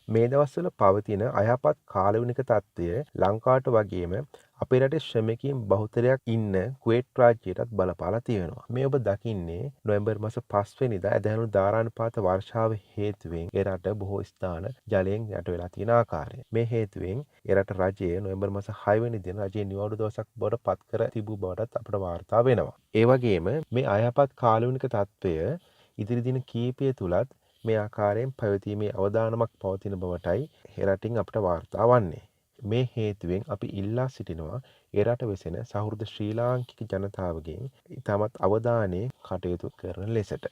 මේ දවස්වල පවතින අයහපත් කාලවනික තත්ත්වය ලංකාවට වගේම අපේ රටේ ශ්‍රමිකයින් බහුතරයක් ඉන්න කුවේට් රාජ්‍යයටත් බලපාලා තියෙනවා. මේ ඔබ දකින්නේ නොවැම්බර් මාස 5 වෙනිදා ඇදහනු ධාරානුපාත වර්ෂාව හේතුවෙන් ඒ රට බොහෝ ස්ථාන ජලයෙන් යට වෙලා තියෙන ආකාරය. මේ හේතුවෙන් ඒ රට රජය නොවැම්බර් මාස 6 වෙනි දින රජයේ නිවාඩු දවසක් බවට පත් කර තිබූ බවටත් අපට වාර්තා වෙනවා. ඒ වගේම මේ අයහපත් කාලවනික තත්ත්වය ඉදිරි දින කීපය තුලත් මේ ආකාරයෙන් පැවතීමේ අවදානමක් පවතින බවටයි ඒ රටින් අපට වාර්තා වන්නේ. මේ හේතුවෙන් අපි ඉල්ලා සිටිනවා ඒ රට වෙසෙන සහෘද ශ්‍රී ලාංකික ජනතාවගෙන් ඉතාමත් අවධානයෙන් කටයුතු කරන ලෙසට.